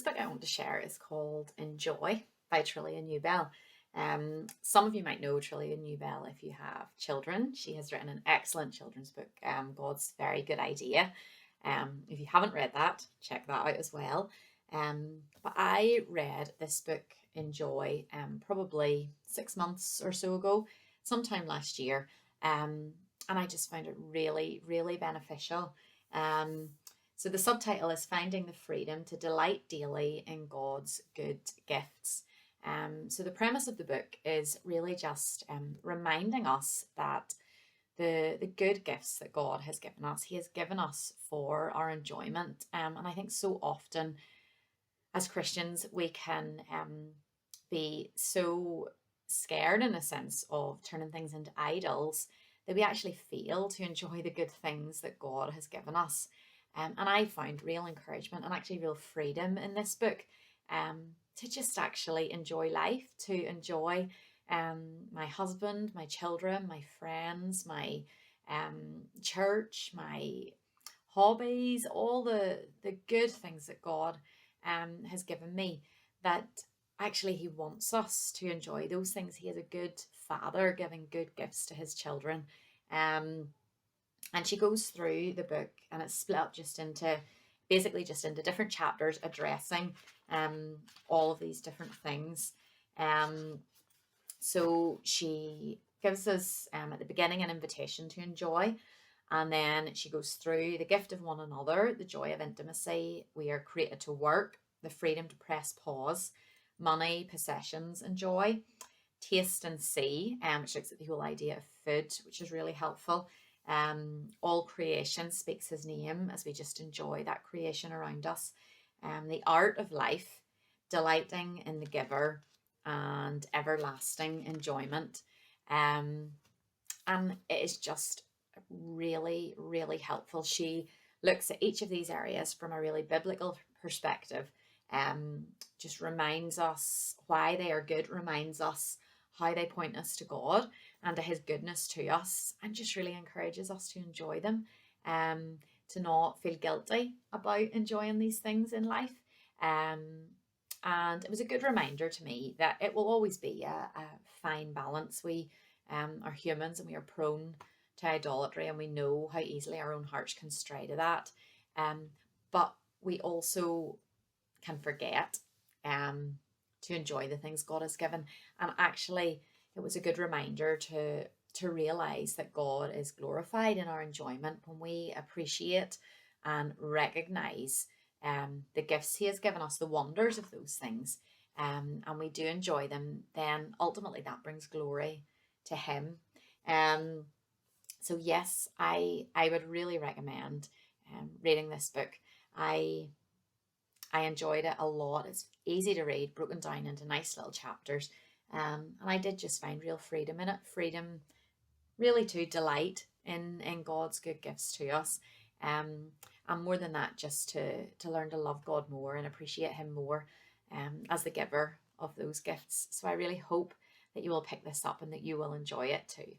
book I want to share is called Enjoy by Trillia Newbell. Some of you might know Trillia Newbell if you have children. She has written an excellent children's book, God's Very Good Idea. If you haven't read that, check that out as well. But I read this book, Enjoy, probably 6 months or so ago, sometime last year. And I just found it really, really beneficial. So the subtitle is Finding the Freedom to Delight Daily in God's Good Gifts. So the premise of the book is really just reminding us that the good gifts that God has given us, He has given us for our enjoyment. And I think so often as Christians, we can be so scared in a sense of turning things into idols that we actually fail to enjoy the good things that God has given us. And I found real encouragement and actually real freedom in this book to just actually enjoy life, to enjoy my husband, my children, my friends, my church, my hobbies, all the good things that God has given me, that actually He wants us to enjoy those things. He is a good father giving good gifts to His children. And she goes through the book and it's split up just into different chapters addressing all of these different things. So she gives us at the beginning an invitation to enjoy, and then she goes through the gift of one another, the joy of intimacy, we are created to work, the freedom to press pause, money, possessions, and joy, taste and see, which looks at the whole idea of food, which is really helpful. All creation speaks His name as we just enjoy that creation around us. The art of life, delighting in the giver, and everlasting enjoyment. And it is just really, really helpful. She looks at each of these areas from a really biblical perspective. Just reminds us why they are good, reminds us how they point us to God and to His goodness to us, and just really encourages us to enjoy them, to not feel guilty about enjoying these things in life. And it was a good reminder to me that it will always be a fine balance. We are humans and we are prone to idolatry, and we know how easily our own hearts can stray to that. But we also can forget to enjoy the things God has given. And actually, it was a good reminder to realize that God is glorified in our enjoyment when we appreciate and recognize the gifts He has given us, the wonders of those things, and we do enjoy them. Then ultimately that brings glory to Him. So yes, I would really recommend reading this book. I enjoyed it a lot. It's easy to read, broken down into nice little chapters. And I did just find real freedom in it. Freedom really to delight in God's good gifts to us. And more than that, just to learn to love God more and appreciate Him more as the giver of those gifts. So I really hope that you will pick this up and that you will enjoy it too.